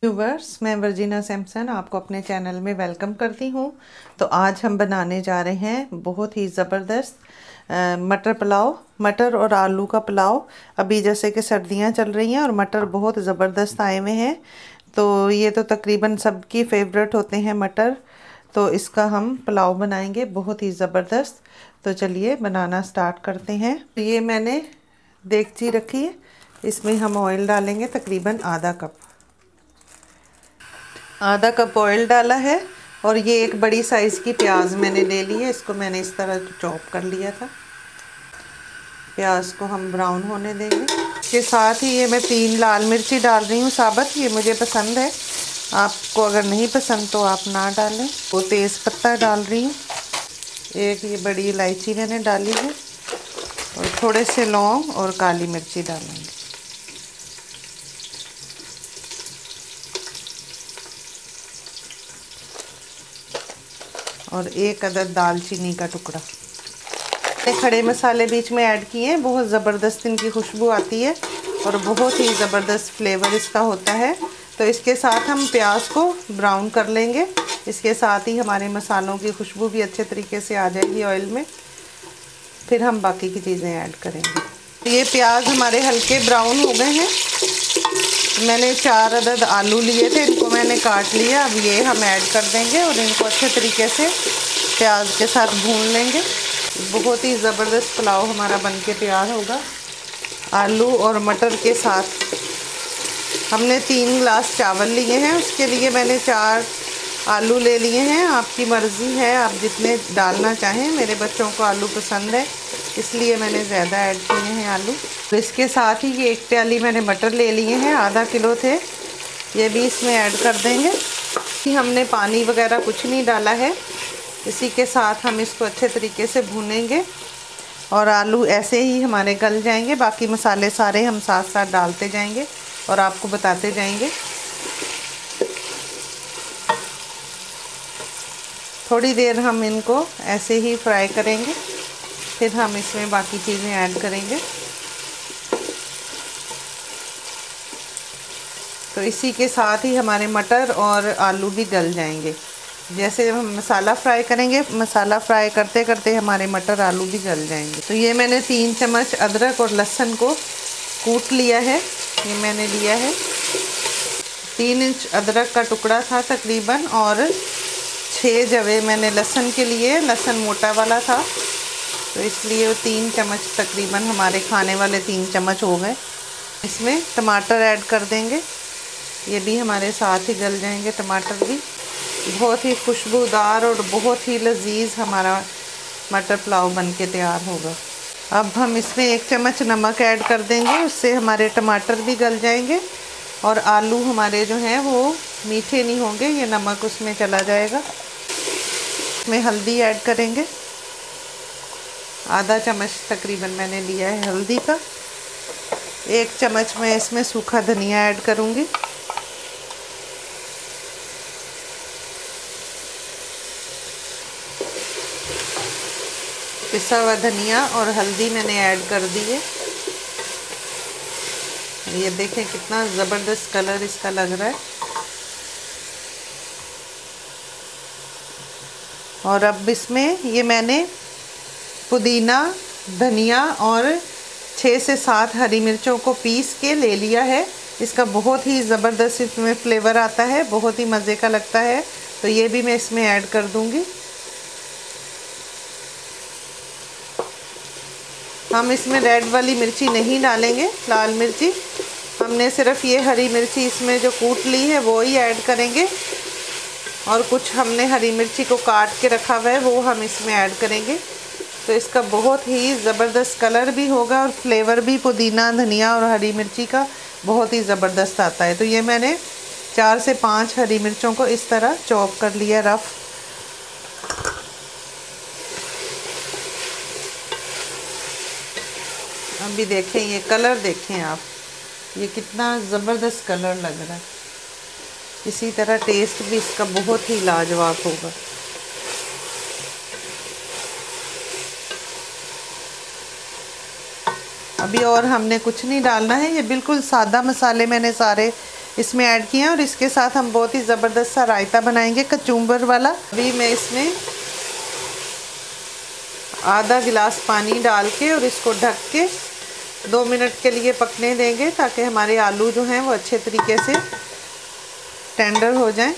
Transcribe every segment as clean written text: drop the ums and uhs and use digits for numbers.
Viewers, मैं Virginia Samson आपको अपने चैनल में वेलकम करती हूँ। तो आज हम बनाने जा रहे हैं बहुत ही ज़बरदस्त मटर पुलाव, मटर और आलू का पुलाव। अभी जैसे कि सर्दियाँ चल रही हैं और मटर बहुत ज़बरदस्त आए हुए हैं, तो ये तो तकरीबन सबकी फेवरेट होते हैं मटर। तो इसका हम पुलाव बनाएंगे बहुत ही ज़बरदस्त। तो चलिए बनाना स्टार्ट करते हैं। ये मैंने देगची रखी है, इसमें हम ऑयल डालेंगे तकरीबन आधा कप ऑयल डाला है। और ये एक बड़ी साइज़ की प्याज मैंने ले ली है, इसको मैंने इस तरह चॉप कर लिया था। प्याज को हम ब्राउन होने देंगे। इसके साथ ही ये मैं 3 लाल मिर्ची डाल रही हूँ साबुत, ये मुझे पसंद है। आपको अगर नहीं पसंद तो आप ना डालें। वो तेज़ पत्ता डाल रही हूँ, एक ये बड़ी इलायची मैंने डाली है, और थोड़े से लौंग और काली मिर्ची डालेंगे। और एक अदद दालचीनी का टुकड़ा। खड़े मसाले बीच में ऐड किए हैं, बहुत ज़बरदस्त इनकी खुशबू आती है और बहुत ही ज़बरदस्त फ्लेवर इसका होता है। तो इसके साथ हम प्याज को ब्राउन कर लेंगे। इसके साथ ही हमारे मसालों की खुशबू भी अच्छे तरीके से आ जाएगी ऑयल में। फिर हम बाकी की चीज़ें ऐड करेंगे। ये प्याज हमारे हल्के ब्राउन हो गए हैं। मैंने 4 अदद आलू लिए थे, इनको मैंने काट लिया। अब ये हम ऐड कर देंगे और इनको अच्छे तरीके से प्याज के साथ भून लेंगे। बहुत ही ज़बरदस्त पुलाव हमारा बनके तैयार होगा आलू और मटर के साथ। हमने 3 गिलास चावल लिए हैं, उसके लिए मैंने 4 आलू ले लिए हैं। आपकी मर्ज़ी है, आप जितने डालना चाहें। मेरे बच्चों को आलू पसंद है, इसलिए मैंने ज़्यादा ऐड किए हैं आलू। तो इसके साथ ही ये 1 प्याली मैंने मटर ले लिए हैं, आधा किलो थे, ये भी इसमें ऐड कर देंगे। हमने पानी वगैरह कुछ नहीं डाला है। इसी के साथ हम इसको अच्छे तरीके से भूनेंगे और आलू ऐसे ही हमारे गल जाएंगे। बाकी मसाले सारे हम साथ साथ डालते जाएंगे और आपको बताते जाएंगे। थोड़ी देर हम इनको ऐसे ही फ्राई करेंगे, फिर हम इसमें बाकी चीज़ें ऐड करेंगे। तो इसी के साथ ही हमारे मटर और आलू भी गल जाएंगे। जैसे हम मसाला फ्राई करेंगे, मसाला फ्राई करते करते हमारे मटर आलू भी गल जाएंगे। तो ये मैंने 3 चम्मच अदरक और लहसुन को कूट लिया है। ये मैंने लिया है 3 इंच अदरक का टुकड़ा था तकरीबन, और 6 जवे मैंने लहसुन के लिए। लहसुन मोटा वाला था, तो इसलिए वो 3 चम्मच तकरीबन हमारे खाने वाले 3 चम्मच हो गए। इसमें टमाटर ऐड कर देंगे, ये भी हमारे साथ ही गल जाएंगे टमाटर भी। बहुत ही खुशबूदार और बहुत ही लजीज हमारा मटर पुलाव बनके तैयार होगा। अब हम इसमें 1 चम्मच नमक ऐड कर देंगे, उससे हमारे टमाटर भी गल जाएंगे और आलू हमारे जो हैं वो मीठे नहीं होंगे, ये नमक उसमें चला जाएगा। इसमें हल्दी ऐड करेंगे, आधा चम्मच तकरीबन मैंने लिया है हल्दी का। 1 चम्मच मैं इसमें सूखा धनिया ऐड करूँगी। पिसा हुआ धनिया और हल्दी मैंने ऐड कर दी है। ये देखें कितना ज़बरदस्त कलर इसका लग रहा है। और अब इसमें ये मैंने पुदीना, धनिया और 6 से 7 हरी मिर्चों को पीस के ले लिया है। इसका बहुत ही ज़बरदस्त इसमें फ्लेवर आता है, बहुत ही मज़े का लगता है। तो ये भी मैं इसमें ऐड कर दूँगी। हम इसमें रेड वाली मिर्ची नहीं डालेंगे, लाल मिर्ची। हमने सिर्फ ये हरी मिर्ची इसमें जो कूट ली है वो ही ऐड करेंगे, और कुछ हमने हरी मिर्ची को काट के रखा हुआ है वो हम इसमें ऐड करेंगे। तो इसका बहुत ही ज़बरदस्त कलर भी होगा और फ्लेवर भी पुदीना, धनिया और हरी मिर्ची का बहुत ही ज़बरदस्त आता है। तो ये मैंने 4 से 5 हरी मिर्चों को इस तरह चॉप कर लिया रफ़। अभी देखें ये कलर, देखें आप, ये कितना ज़बरदस्त कलर लग रहा है। इसी तरह टेस्ट भी इसका बहुत ही लाजवाब होगा। अभी और हमने कुछ नहीं डालना है, ये बिल्कुल सादा मसाले मैंने सारे इसमें ऐड किए हैं और इसके साथ हम बहुत ही ज़बरदस्त सा रायता बनाएंगे कचुम्बर वाला। अभी मैं इसमें आधा गिलास पानी डाल के और इसको ढक के 2 मिनट के लिए पकने देंगे ताकि हमारे आलू जो हैं वो अच्छे तरीके से टेंडर हो जाएं।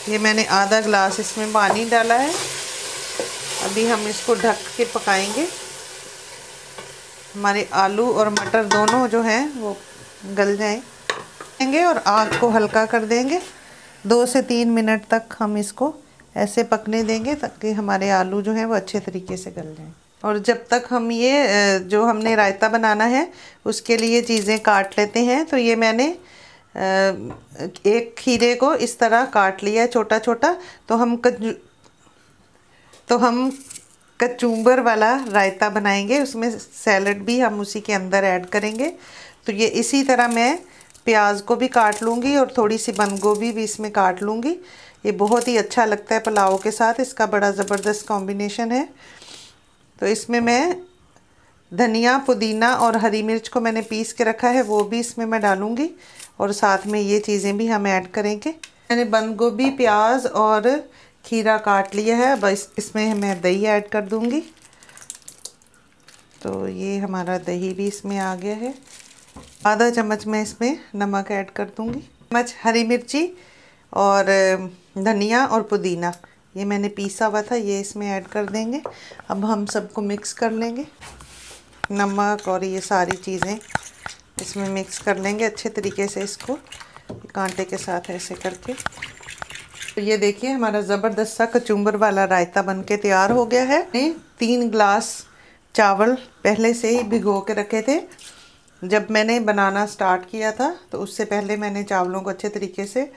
ये मैंने आधा गिलास इसमें पानी डाला है। अभी हम इसको ढक के पकाएंगे। हमारे आलू और मटर दोनों जो हैं वो गल जाएंगे और आग को हल्का कर देंगे। 2 से 3 मिनट तक हम इसको ऐसे पकने देंगे ताकि हमारे आलू जो हैं वो अच्छे तरीके से गल जाएं। और जब तक हम ये जो हमने रायता बनाना है उसके लिए चीज़ें काट लेते हैं। तो ये मैंने एक खीरे को इस तरह काट लिया है छोटा छोटा। तो हम कचुम्बर वाला रायता बनाएंगे, उसमें सैलड भी हम उसी के अंदर ऐड करेंगे। तो ये इसी तरह मैं प्याज को भी काट लूँगी और थोड़ी सी बंद गोभी भी इसमें काट लूँगी। ये बहुत ही अच्छा लगता है पुलाव के साथ, इसका बड़ा ज़बरदस्त कॉम्बिनेशन है। तो इसमें मैं धनिया, पुदीना और हरी मिर्च को मैंने पीस के रखा है, वो भी इसमें मैं डालूँगी और साथ में ये चीज़ें भी हम ऐड करेंगे। मैंने बंद गोभी, प्याज और खीरा काट लिया है। अब इसमें मैं दही ऐड कर दूँगी। तो ये हमारा दही भी इसमें आ गया है। आधा चम्मच मैं इसमें नमक ऐड कर दूँगी। चम्मच हरी मिर्ची और धनिया और पुदीना ये मैंने पीसा हुआ था, ये इसमें ऐड कर देंगे। अब हम सबको मिक्स कर लेंगे। नमक और ये सारी चीज़ें इसमें मिक्स कर लेंगे अच्छे तरीके से, इसको कांटे के साथ ऐसे करके। तो ये देखिए हमारा ज़बरदस्त सा कचुम्बर वाला रायता बनके तैयार हो गया है। 3 गिलास चावल पहले से ही भिगो के रखे थे। जब मैंने बनाना स्टार्ट किया था तो उससे पहले मैंने चावलों को अच्छे तरीके से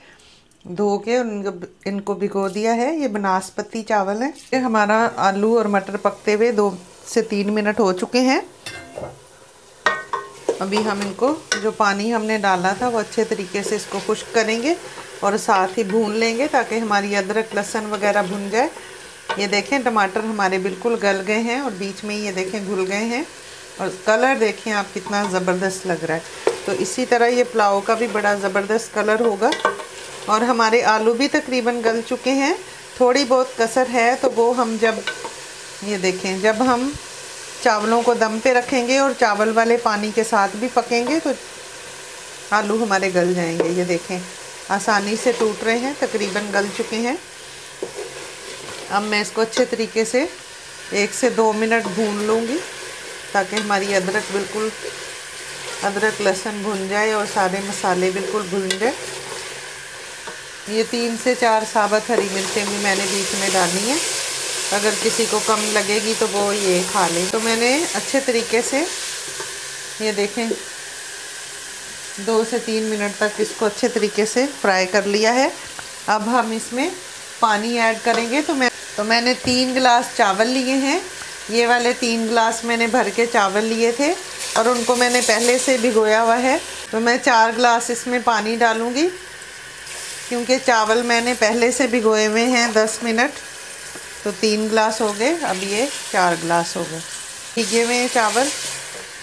धो के इनको भिगो दिया है। ये बनास्पति चावल है। ये हमारा आलू और मटर पकते हुए 2 से 3 मिनट हो चुके हैं। अभी हम इनको जो पानी हमने डाला था वो अच्छे तरीके से इसको खुश्क करेंगे और साथ ही भून लेंगे ताकि हमारी अदरक लहसुन वगैरह भुन जाए। ये देखें टमाटर हमारे बिल्कुल गल गए हैं और बीच में ये देखें घुल गए हैं और कलर देखें आप कितना ज़बरदस्त लग रहा है। तो इसी तरह ये पुलाव का भी बड़ा ज़बरदस्त कलर होगा। और हमारे आलू भी तकरीबन गल चुके हैं, थोड़ी बहुत कसर है तो वो हम जब ये देखें जब हम चावलों को दम पे रखेंगे और चावल वाले पानी के साथ भी पकेंगे तो आलू हमारे गल जाएंगे। ये देखें आसानी से टूट रहे हैं, तकरीबन गल चुके हैं। अब मैं इसको अच्छे तरीके से 1 से 2 मिनट भून लूँगी ताकि हमारी अदरक लहसुन भुन जाए और सारे मसाले बिल्कुल भुन जाए। ये 3 से 4 साबुत हरी मिर्चें भी मैंने बीच में डाली हैं, अगर किसी को कम लगेगी तो वो ये खा ले। तो मैंने अच्छे तरीके से ये देखें 2 से 3 मिनट तक इसको अच्छे तरीके से फ्राई कर लिया है। अब हम इसमें पानी ऐड करेंगे। तो मैंने 3 गिलास चावल लिए हैं। ये वाले 3 गिलास मैंने भर के चावल लिए थे और उनको मैंने पहले से भिगोया हुआ है। तो मैं 4 गिलास इसमें पानी डालूँगी क्योंकि चावल मैंने पहले से भिगोए हुए हैं 10 मिनट। तो 3 गिलास हो गए, अब ये 4 गिलास हो गए। भीगे हुए हैं चावल,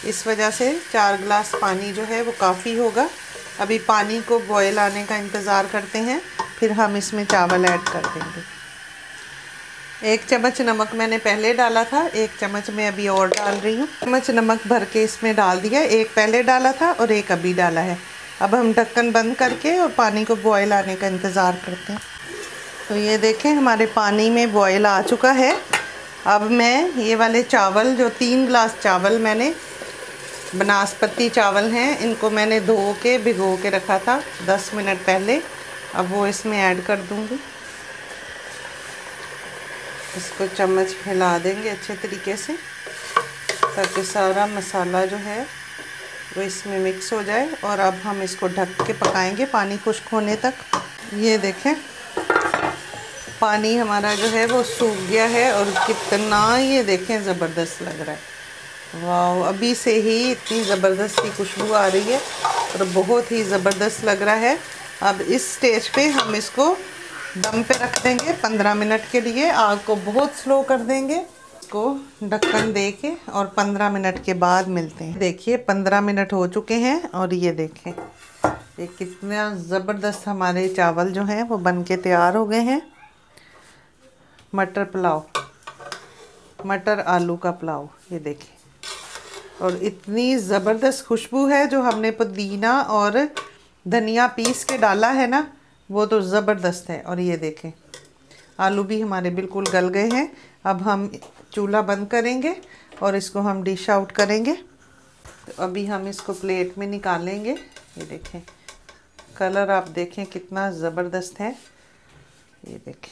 इस वजह से 4 गिलास पानी जो है वो काफ़ी होगा। अभी पानी को बॉयल आने का इंतज़ार करते हैं, फिर हम इसमें चावल ऐड कर देंगे। 1 चम्मच नमक मैंने पहले डाला था, 1 चम्मच मैं अभी और डाल रही हूँ। चम्मच नमक भर के इसमें डाल दिया, 1 पहले डाला था और 1 अभी डाला है। अब हम ढक्कन बंद करके और पानी को बॉयल आने का इंतज़ार करते हैं। तो ये देखें हमारे पानी में बॉयल आ चुका है। अब मैं ये वाले चावल जो 3 गिलास चावल मैंने बनास्पति चावल हैं, इनको मैंने धो के भिगो के रखा था 10 मिनट पहले। अब वो इसमें ऐड कर दूंगी। इसको चम्मच हिला देंगे अच्छे तरीके से ताकि सारा मसाला जो है वो इसमें मिक्स हो जाए। और अब हम इसको ढक के पकाएंगे पानी खुश्क होने तक। ये देखें पानी हमारा जो है वो सूख गया है और कितना ये देखें ज़बरदस्त लग रहा है। वाह, अभी से ही इतनी ज़बरदस्त की खुशबू आ रही है और बहुत ही ज़बरदस्त लग रहा है। अब इस स्टेज पे हम इसको दम पे रख देंगे 15 मिनट के लिए। आग को बहुत स्लो कर देंगे, इसको ढक्कन दे के, और 15 मिनट के बाद मिलते हैं। देखिए 15 मिनट हो चुके हैं और ये देखें ये कितना ज़बरदस्त हमारे चावल जो हैं वो बन के तैयार हो गए हैं। मटर पुलाव, मटर आलू का पुलाव, ये देखिए। और इतनी ज़बरदस्त खुशबू है, जो हमने पुदीना और धनिया पीस के डाला है ना, वो तो ज़बरदस्त है। और ये देखें आलू भी हमारे बिल्कुल गल गए हैं। अब हम चूल्हा बंद करेंगे और इसको हम डिश आउट करेंगे। तो अभी हम इसको प्लेट में निकालेंगे। ये देखें कलर आप देखें कितना ज़बरदस्त है। ये देखें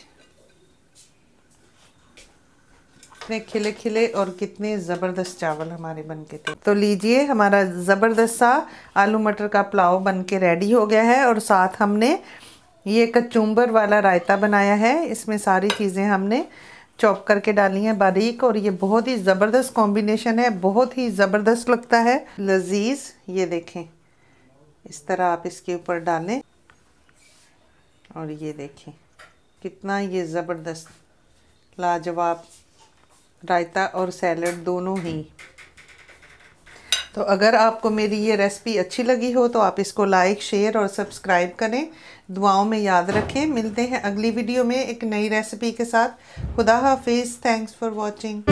कितने खिले खिले और कितने ज़बरदस्त चावल हमारे बन के थे। तो लीजिए हमारा ज़बरदस्त सा आलू मटर का पुलाव बन के रेडी हो गया है। और साथ हमने ये कचुम्बर वाला रायता बनाया है। इसमें सारी चीज़ें हमने चॉप करके डाली हैं बारीक। और ये बहुत ही ज़बरदस्त कॉम्बिनेशन है, बहुत ही ज़बरदस्त लगता है, लजीज। ये देखें इस तरह आप इसके ऊपर डालें और ये देखें कितना ये ज़बरदस्त लाजवाब रायता और सैलड दोनों ही। तो अगर आपको मेरी ये रेसिपी अच्छी लगी हो तो आप इसको लाइक, शेयर और सब्सक्राइब करें। दुआओं में याद रखें। मिलते हैं अगली वीडियो में एक नई रेसिपी के साथ। खुदा हाफिज़। Thanks for watching.